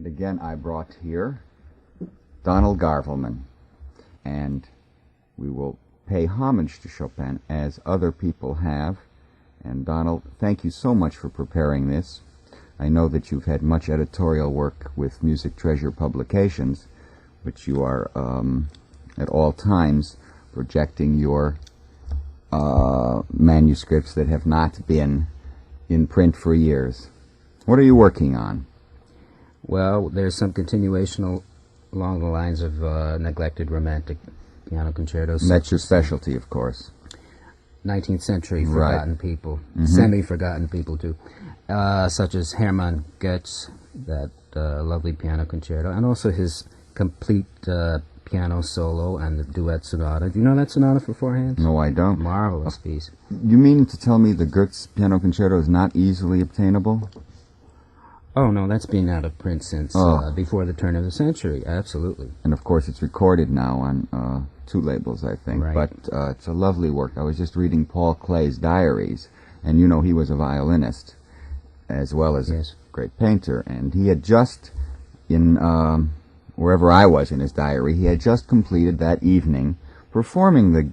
Again, I brought here Donald Garvelmann, and we will pay homage to Chopin as other people have. And Donald, thank you so much for preparing this. I know that you've had much editorial work with Music Treasure Publications, which you are at all times projecting your manuscripts that have not been in print for years. What are you working on? Well, there's some continuation along the lines of neglected romantic piano concertos. And that's your specialty, of course. 19th century forgotten people, semi-forgotten people too, such as Hermann Goetz, that lovely piano concerto, and also his complete piano solo and the duet sonata. Do you know that sonata for four hands? No, I don't. Marvelous piece. You mean to tell me the Goetz piano concerto is not easily obtainable? Oh, no, that's been out of print since before the turn of the century, absolutely. And of course it's recorded now on two labels, I think. Right. But it's a lovely work. I was just reading Paul Klee's diaries, and you know he was a violinist as well as a great painter. And he had just, in wherever I was in his diary, he had just completed that evening performing the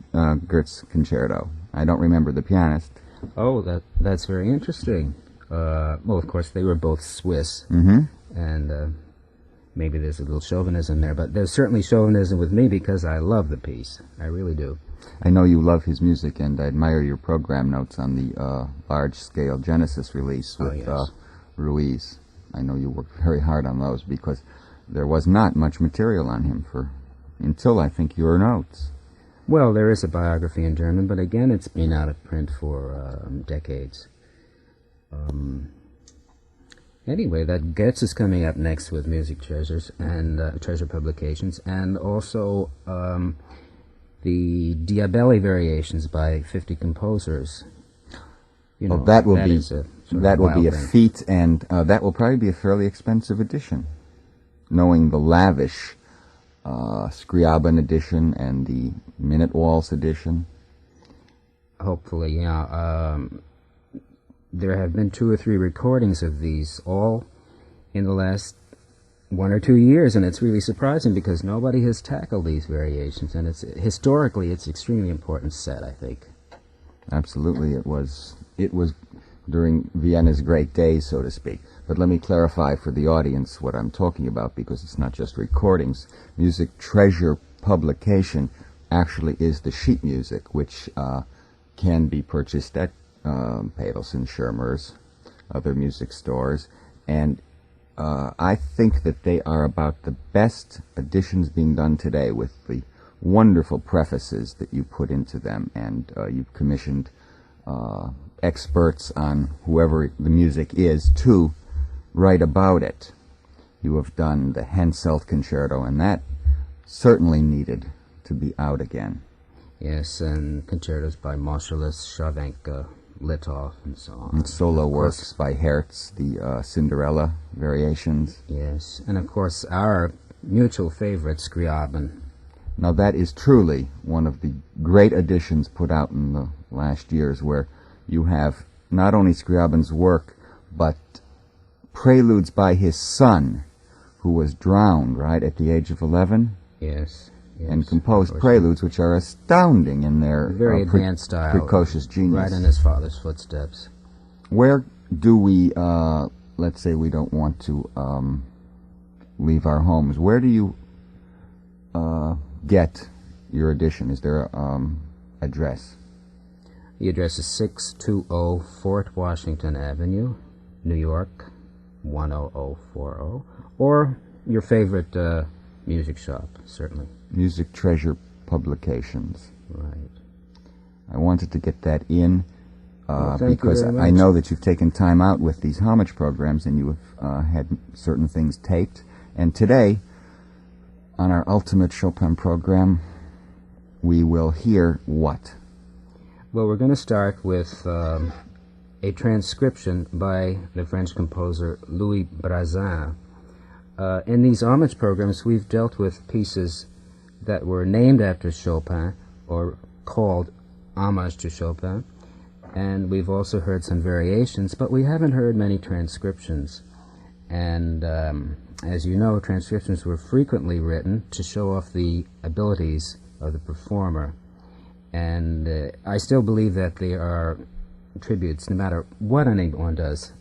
Goetz concerto. I don't remember the pianist. Oh, that's very interesting. Well, of course, they were both Swiss, and maybe there's a little chauvinism there, but there's certainly chauvinism with me because I love the piece. I really do. I know you love his music, and I admire your program notes on the large-scale Genesis release with Ruiz. I know you worked very hard on those because there was not much material on him until, I think, your notes. Well, there is a biography in German, but again, it's been out of print for decades. Anyway, that Goetz is coming up next with Music Treasures and Treasure Publications, and also the Diabelli variations by 50 composers. You know, that will be a thing. feat, and that will probably be a fairly expensive edition, knowing the lavish Scriabin edition and the Minute Waltz edition. Hopefully, yeah. There have been 2 or 3 recordings of these, all in the last 1 or 2 years, and it's really surprising because nobody has tackled these variations, and historically it's extremely important set, I think. Absolutely, it was during Vienna's great days, so to speak. But let me clarify for the audience what I'm talking about, because it's not just recordings. Music Treasure Publication actually is the sheet music, which can be purchased at Padelson, Schirmer's, other music stores, and I think that they are about the best editions being done today, with the wonderful prefaces that you put into them, and you've commissioned experts on whoever the music is to write about it. You have done the Henselt Concerto, and that certainly needed to be out again. Yes, and concertos by Moscheles, Shavenka, Letov, and so on. And solo works by Hertz, the Cinderella variations. Yes, and of course our mutual favorite, Scriabin. Now that is truly one of the great editions put out in the last years, where you have not only Scriabin's work, but preludes by his son, who was drowned, right, at the age of 11? Yes. And composed preludes which are astounding in their very advanced style, precocious genius. Right in his father's footsteps. Where do we, let's say we don't want to leave our homes, where do you get your edition? Is there an address? The address is 620 Fort Washington Avenue, New York, 10040, or your favorite music shop, certainly. Music Treasure Publications. Right. I wanted to get that in because I know that you've taken time out with these homage programs, and you have had certain things taped. And today, on our Ultimate Chopin program, we will hear what? Well, we're going to start with a transcription by the French composer Louis Brazin. In these homage programs, we've dealt with pieces that were named after Chopin or called homage to Chopin, and we've also heard some variations, but we haven't heard many transcriptions. And as you know, transcriptions were frequently written to show off the abilities of the performer. And I still believe that they are tributes, no matter what anyone does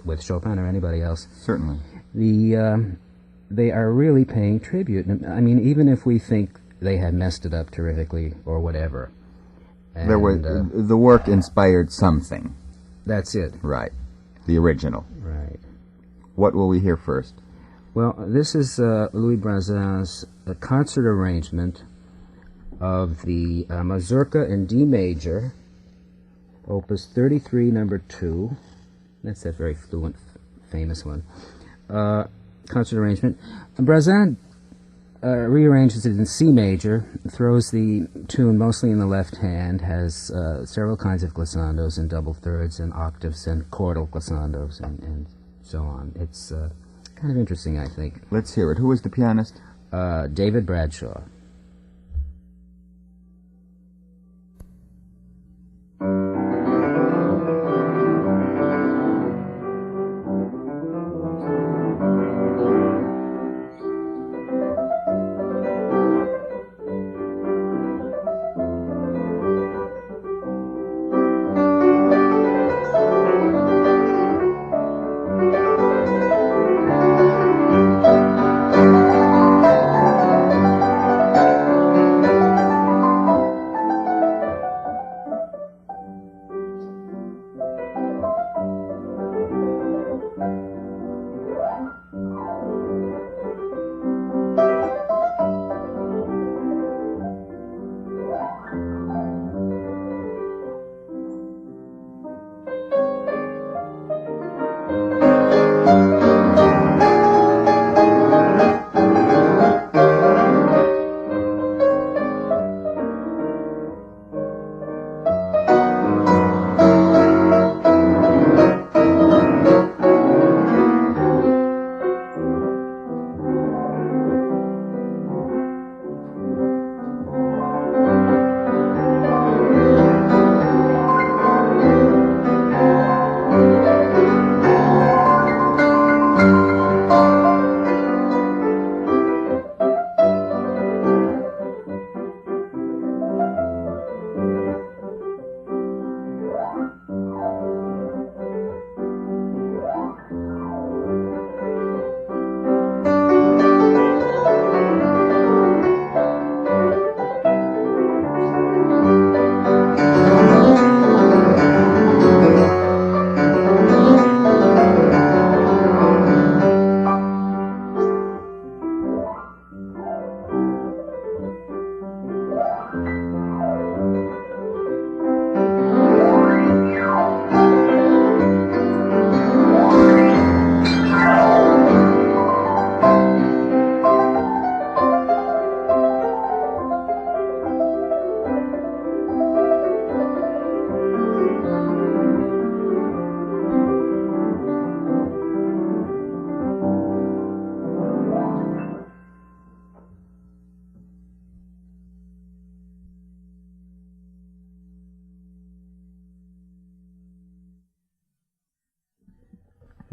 with Chopin or anybody else. Certainly. They are really paying tribute. I mean, even if we think they had messed it up terrifically or whatever. And, the work inspired something. That's it. Right. The original. Right. What will we hear first? Well, this is Louis Brazin's concert arrangement of the Mazurka in D major, Opus 33, number 2. That's that very fluent, famous one. Concert arrangement. Brazin rearranges it in C major, throws the tune mostly in the left hand, has several kinds of glissandos and double thirds and octaves and chordal glissandos and so on. It's kind of interesting, I think. Let's hear it. Who is the pianist? David Bradshaw.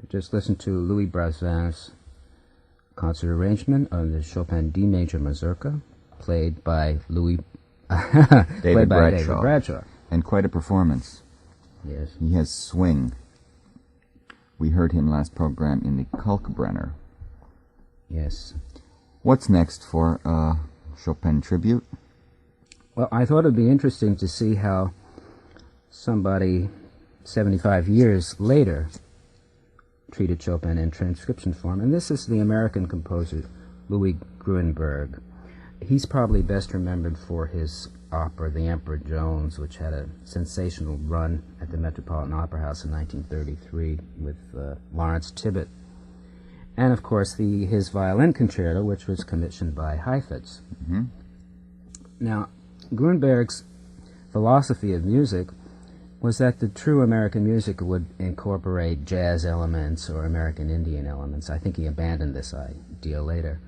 Just listen to Louis Brazin's concert arrangement of the Chopin D major Mazurka, played by David Bradshaw. And quite a performance. Yes. He has swing. We heard him last program in the Kalkbrenner. Yes. What's next for Chopin tribute? Well, I thought it'd be interesting to see how somebody 75 years later treated Chopin in transcription form. And this is the American composer Louis Gruenberg. He's probably best remembered for his opera, The Emperor Jones, which had a sensational run at the Metropolitan Opera House in 1933 with Lawrence Tibbett. And, of course, his violin concerto, which was commissioned by Heifetz. Mm-hmm. Now, Gruenberg's philosophy of music was that the true American music would incorporate jazz elements or American Indian elements. I think he abandoned this idea later.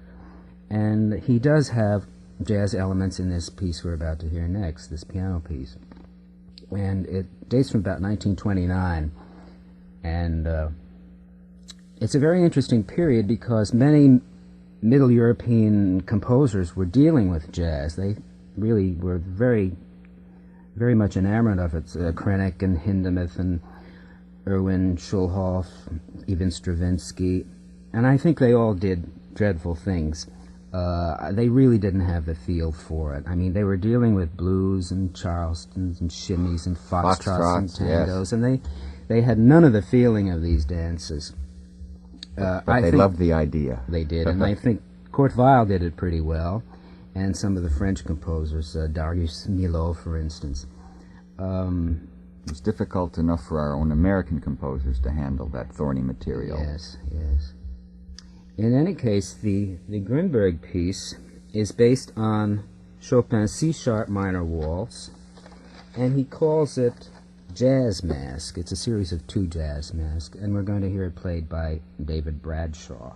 And he does have jazz elements in this piece we're about to hear next, this piano piece. And it dates from about 1929. And it's a very interesting period because many Middle European composers were dealing with jazz. They really were very, very much enamored of it. Krenek and Hindemith and Erwin Schulhoff, even Stravinsky, and I think they all did dreadful things. They really didn't have the feel for it. I mean, they were dealing with blues and charlestons and shimmies and foxtrots and tangos, yes. and they had none of the feeling of these dances. But they loved the idea. They did, and I think Kurt Weill did it pretty well, and some of the French composers, Darius Milhaud, for instance. It was difficult enough for our own American composers to handle that thorny material. Yes, yes. In any case, the Grünberg piece is based on Chopin's C-sharp minor waltz, and he calls it Jazz Mask. It's a series of 2 jazz masks, and we're going to hear it played by David Bradshaw.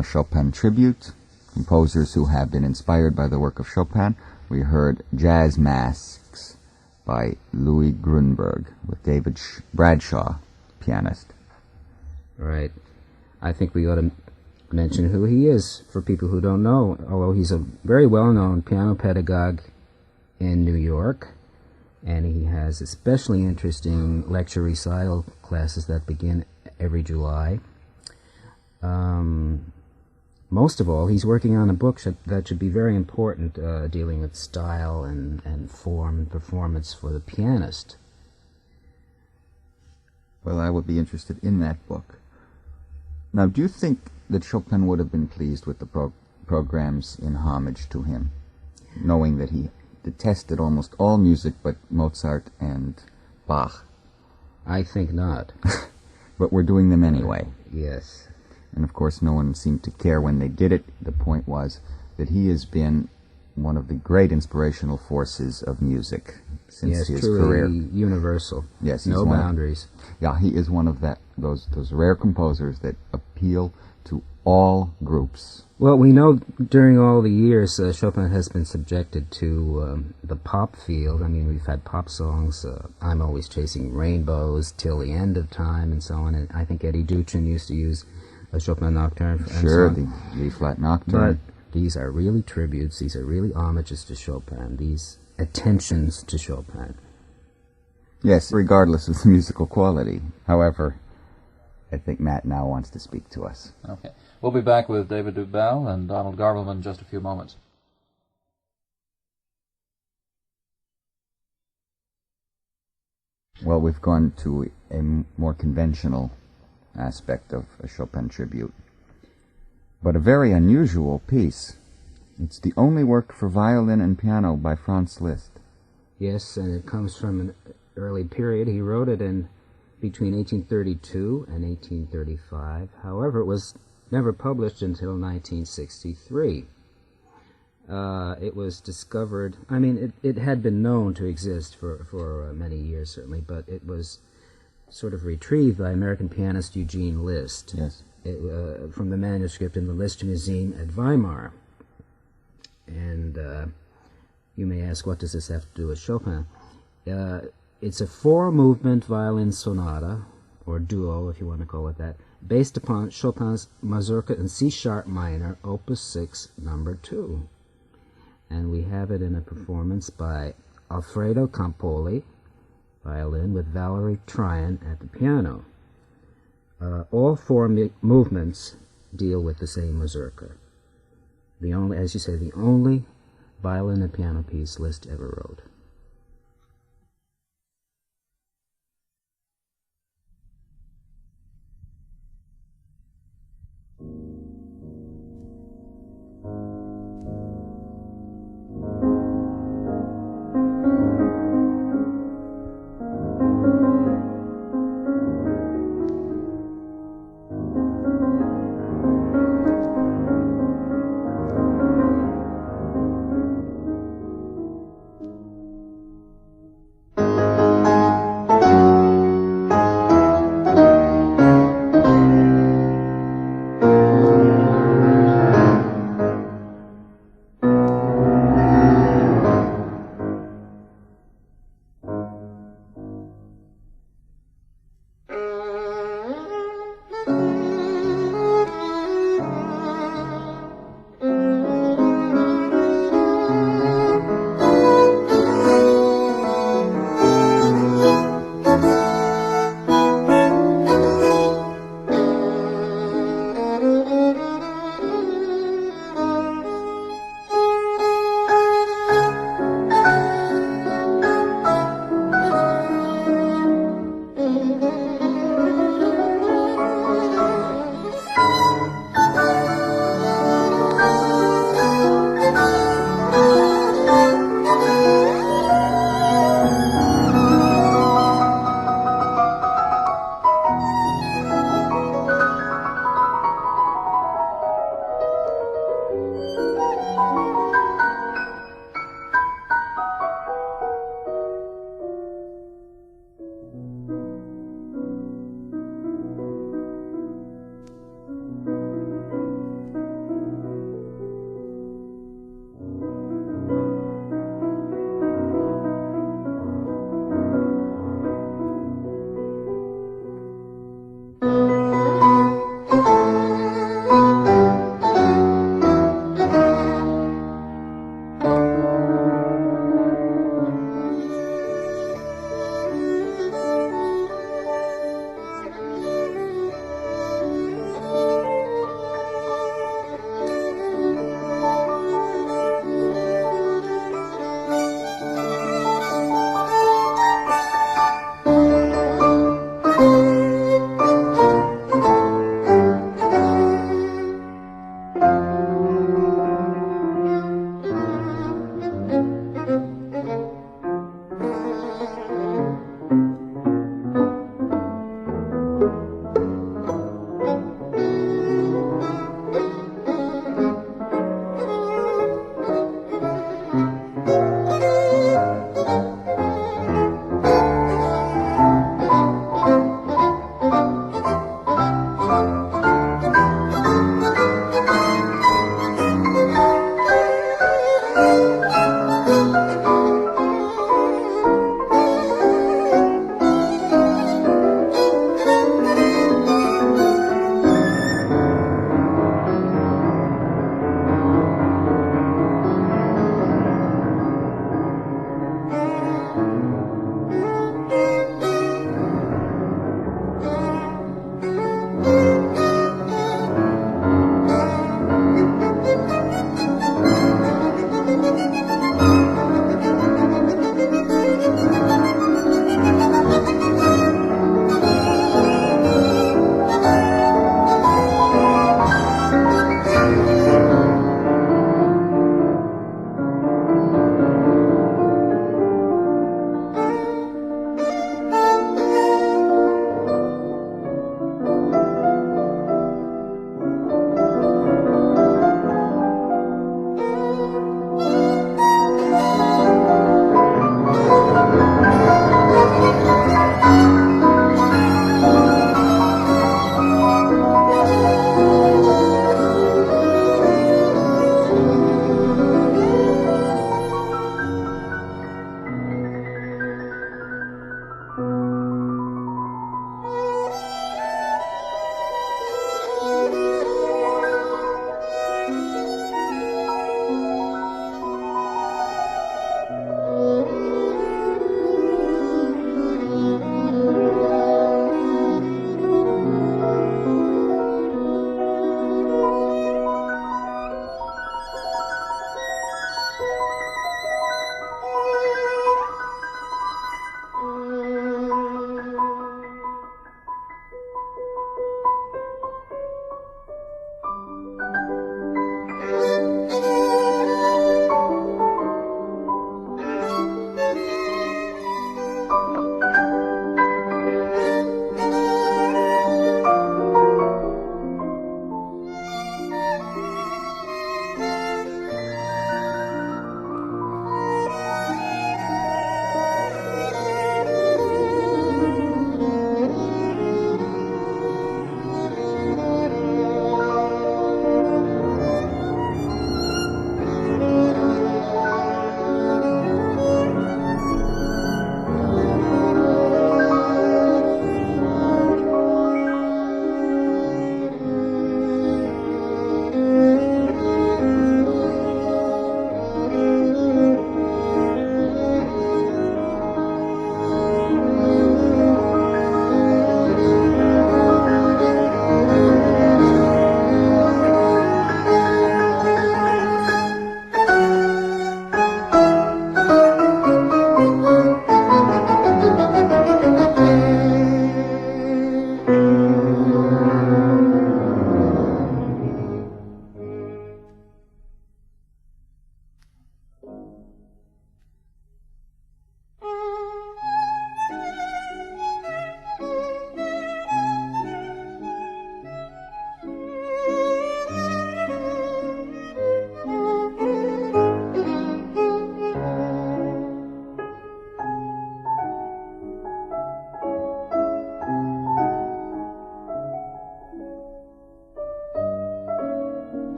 our Chopin tribute, composers who have been inspired by the work of Chopin. We heard Jazz Masks by Louis Grunberg with David Bradshaw, pianist. Right. I think we ought to mention who he is for people who don't know, although he's a very well-known piano pedagogue in New York, and he has especially interesting lecture recital classes that begin every July. Most of all, he's working on a book that should be very important, dealing with style and form and performance for the pianist. Well, I would be interested in that book. Now, do you think that Chopin would have been pleased with the programs in homage to him, knowing that he detested almost all music but Mozart and Bach? I think not. But we're doing them anyway. Yes. And of course no one seemed to care when they did it. The point was that he has been one of the great inspirational forces of music since his career. Universal. Yes, no boundaries. He is one of those rare composers that appeal to all groups. Well, we know during all the years Chopin has been subjected to the pop field. I mean, we've had pop songs, I'm Always Chasing Rainbows, Till the End of Time, and so on. And I think Eddie Duchin used to use a Chopin nocturne. Sure, the G-flat nocturne. But these are really tributes, these are really homages to Chopin, these attentions to Chopin. Yes, regardless of the musical quality. However, I think Matt now wants to speak to us. Okay. We'll be back with David Dubal and Donald Garvelmann in just a few moments. Well, we've gone to a more conventional aspect of a Chopin tribute, but a very unusual piece. It's the only work for violin and piano by Franz Liszt. Yes, and it comes from an early period. He wrote it in between 1832 and 1835. However, it was never published until 1963. It was discovered, I mean, it had been known to exist for many years, certainly, but it was sort of retrieved by American pianist Eugene Liszt. Yes. From the manuscript in the Liszt Museum at Weimar. And you may ask, what does this have to do with Chopin? It's a four-movement violin sonata, or duo, if you want to call it that, based upon Chopin's Mazurka in C-sharp minor, Opus 6, number 2. And we have it in a performance by Alfredo Campoli, violin, with Valerie Tryon at the piano. All four movements deal with the same Mazurka. The only, as you say, the only violin and piano piece Liszt ever wrote.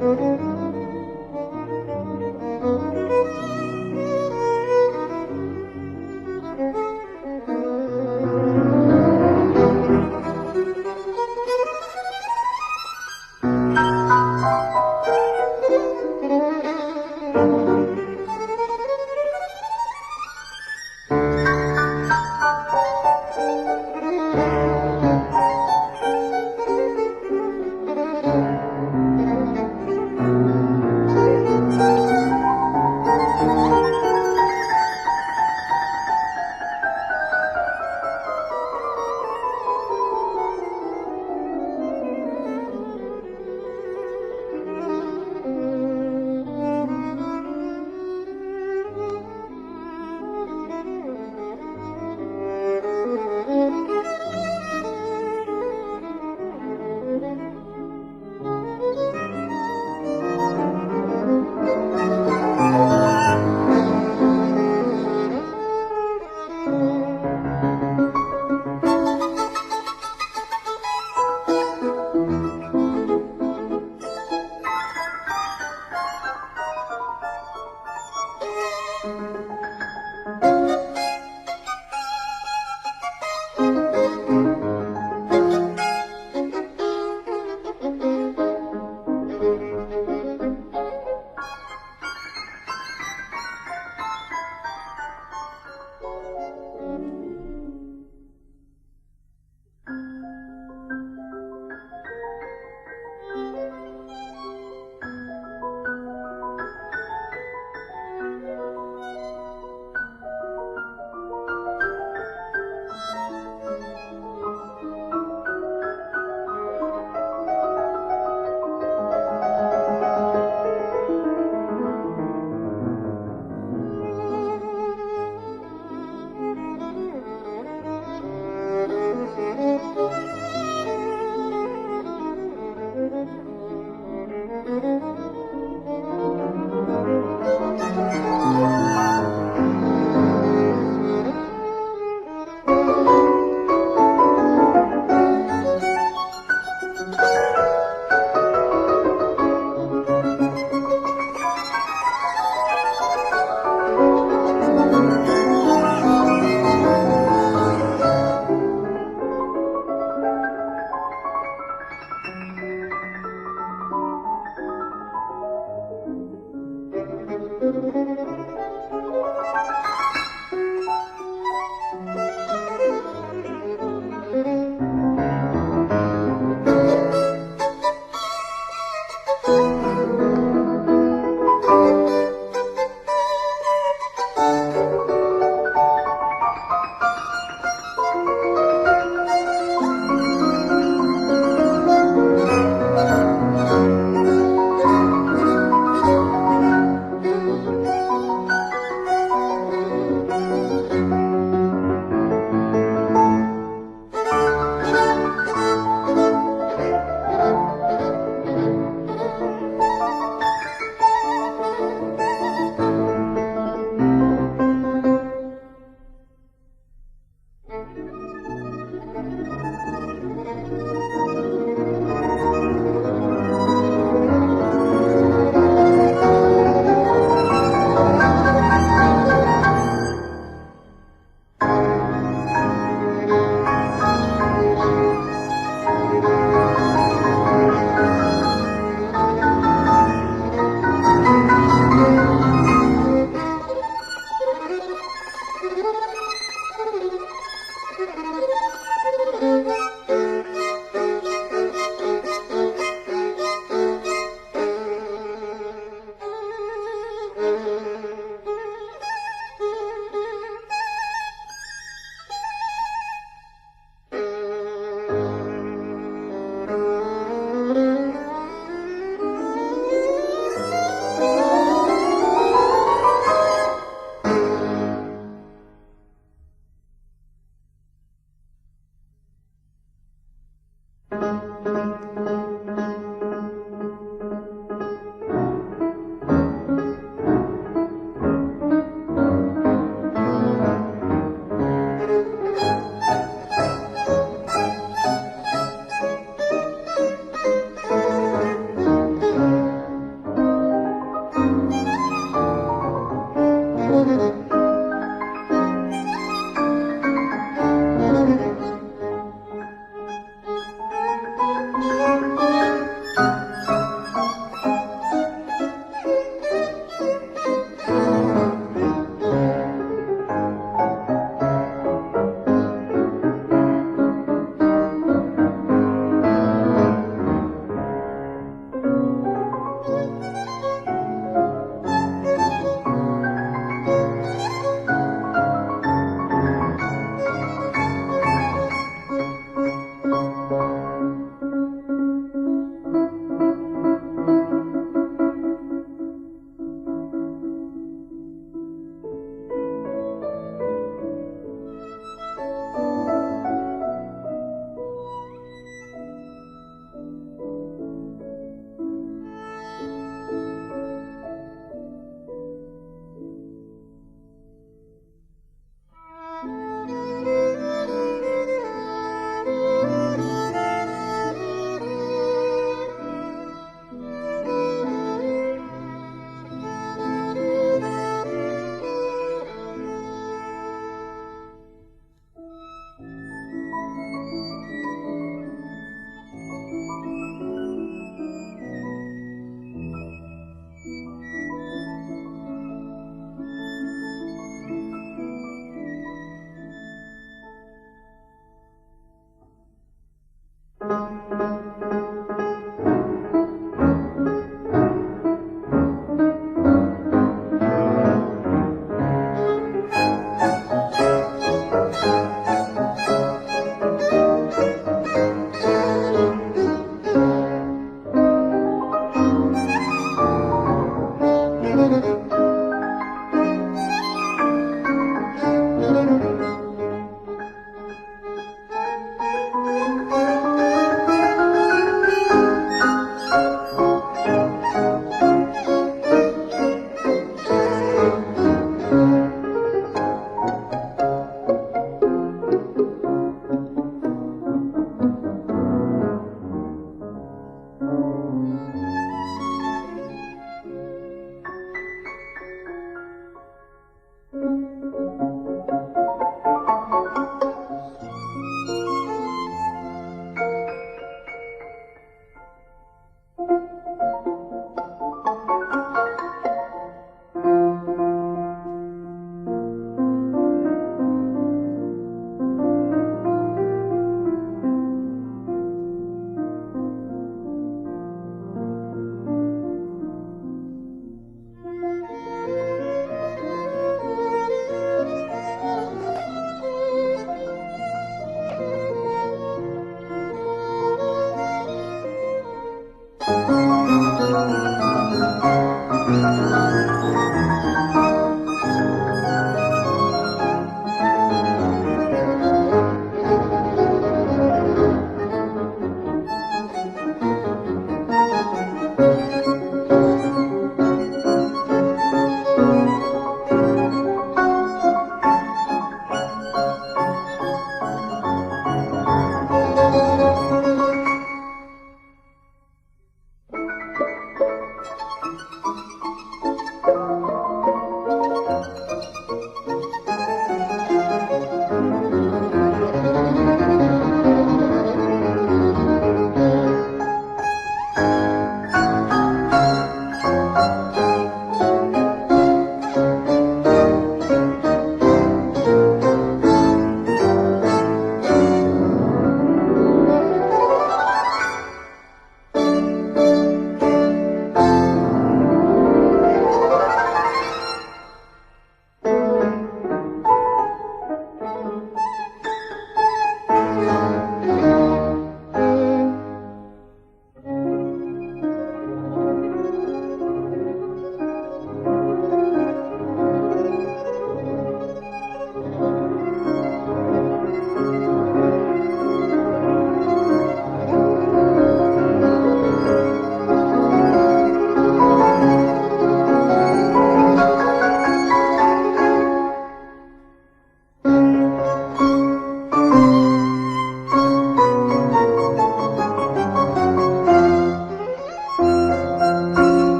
Thank you.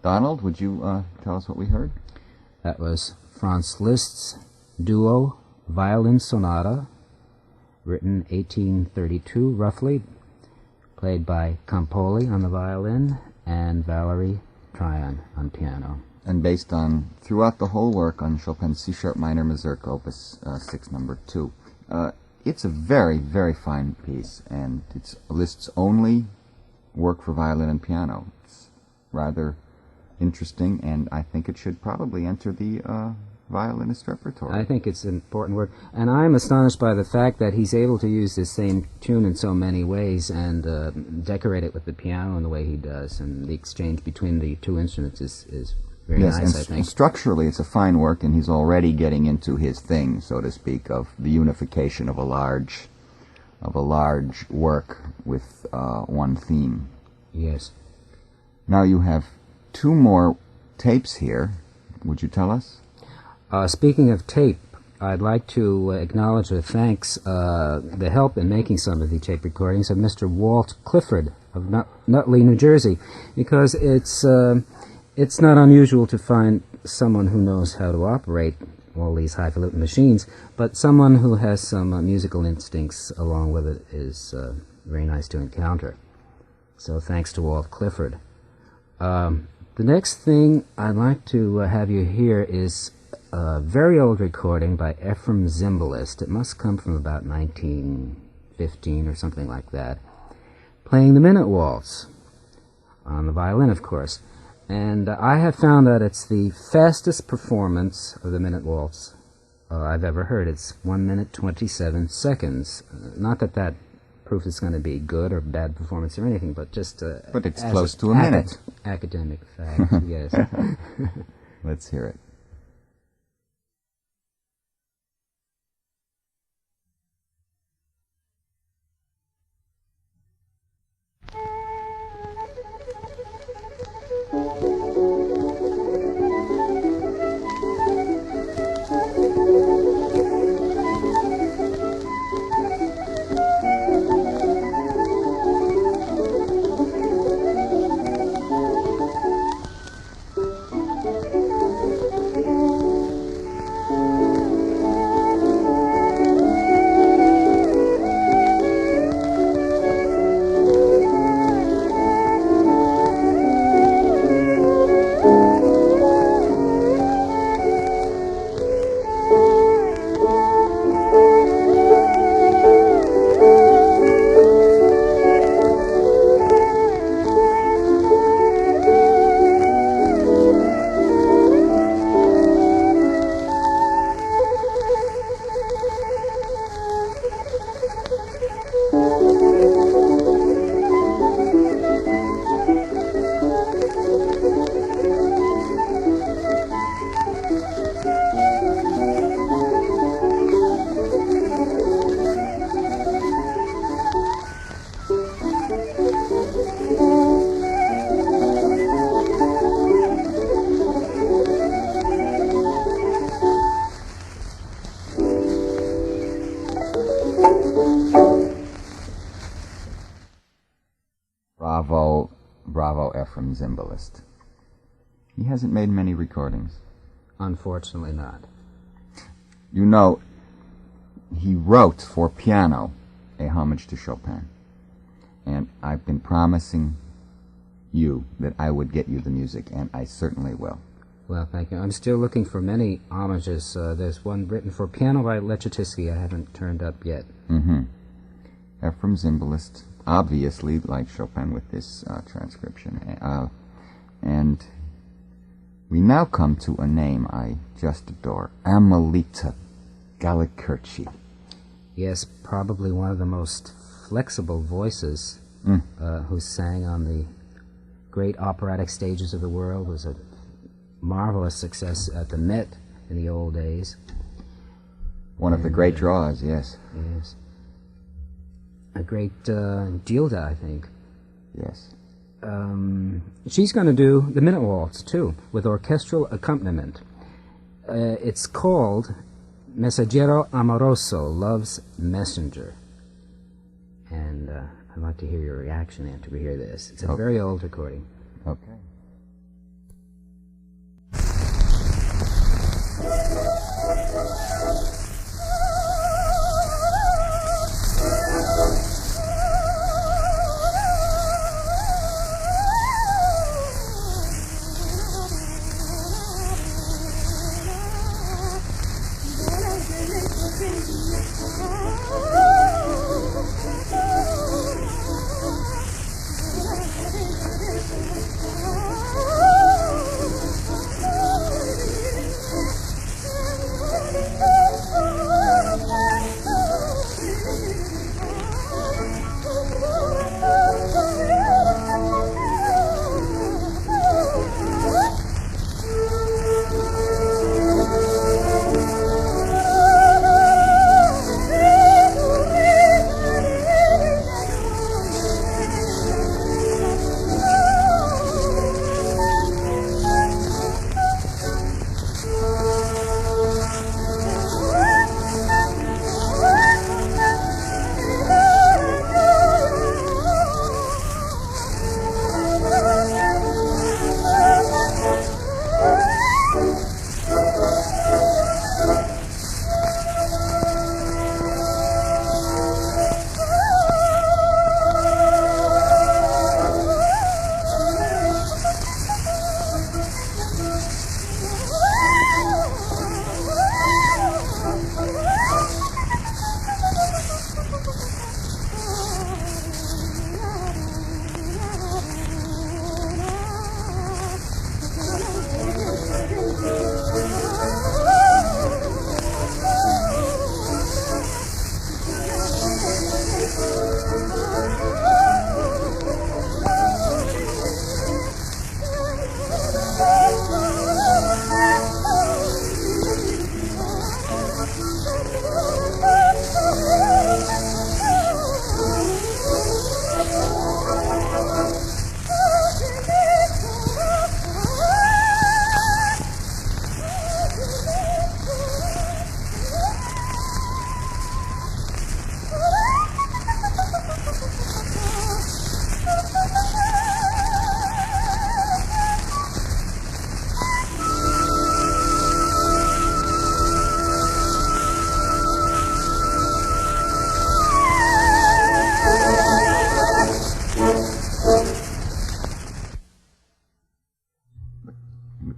Donald, would you tell us what we heard? That was Franz Liszt's Duo Violin Sonata, written 1832 roughly, played by Campoli on the violin and Valery Tryon on piano. And based on, throughout the whole work, on Chopin's C-sharp minor Mazurka, Opus 6, number 2. It's a very, very fine piece, and it's Liszt's only work for violin and piano. It's rather interesting, and I think it should probably enter the violinist repertoire. I think it's important work, and I'm astonished by the fact that he's able to use this same tune in so many ways and decorate it with the piano in the way he does, and the exchange between the two instruments is very nice, I think. Structurally it's a fine work, and he's already getting into his thing, so to speak, of the unification of a large work with one theme. Yes. Now you have 2 more tapes here. Would you tell us? Speaking of tape, I'd like to acknowledge with thanks the help in making some of the tape recordings of Mr. Walt Clifford of Nutley, New Jersey, because it's not unusual to find someone who knows how to operate all these highfalutin machines, but someone who has some musical instincts along with it is very nice to encounter. So thanks to Walt Clifford. The next thing I'd like to have you hear is a very old recording by Ephraim Zimbalist. It must come from about 1915 or something like that, playing the Minute Waltz on the violin, of course. And I have found that it's the fastest performance of the Minute Waltz I've ever heard. It's 1 minute 27 seconds. Not that that proof it's going to be good or bad performance or anything, but just but it's close to a minute. Academic fact, yes. Let's hear it. Bravo Ephraim Zimbalist. He hasn't made many recordings. Unfortunately not. You know, he wrote for piano a homage to Chopin. And I've been promising you that I would get you the music, and I certainly will. Well, thank you. I'm still looking for many homages. There's one written for piano by Lechetisky I haven't turned up yet. Mm-hmm. Ephraim Zimbalist, obviously, like Chopin with this transcription. And we now come to a name I just adore, Amelita Gallicurci. Yes, probably one of the most flexible voices who sang on the great operatic stages of the world, was a marvelous success at the Met in the old days. One of the great draws, yes. Yes. A great Gilda, I think. Yes. She's going to do the Minute Waltz, too, with orchestral accompaniment. It's called Messaggero Amoroso, Love's Messenger. And I'd like to hear your reaction after we hear this. It's a very old recording. Okay.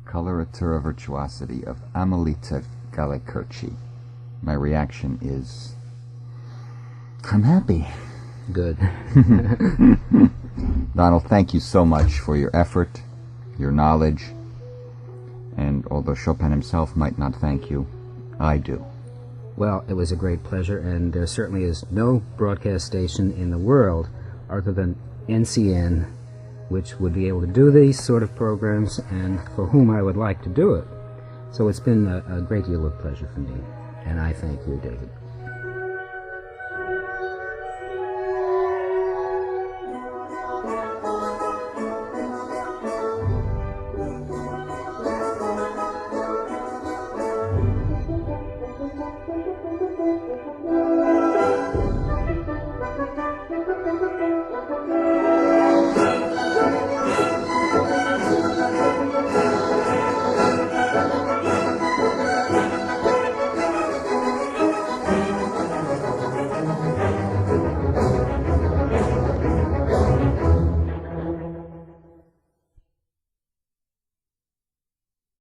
Coloratura Virtuosity of Amelita Gallicurci. My reaction is, I'm happy. Good. Donald, thank you so much for your effort, your knowledge, and although Chopin himself might not thank you, I do. Well, it was a great pleasure, and there certainly is no broadcast station in the world other than NCN which would be able to do these sort of programs and for whom I would like to do it. So it's been a great deal of pleasure for me, and I thank you, David.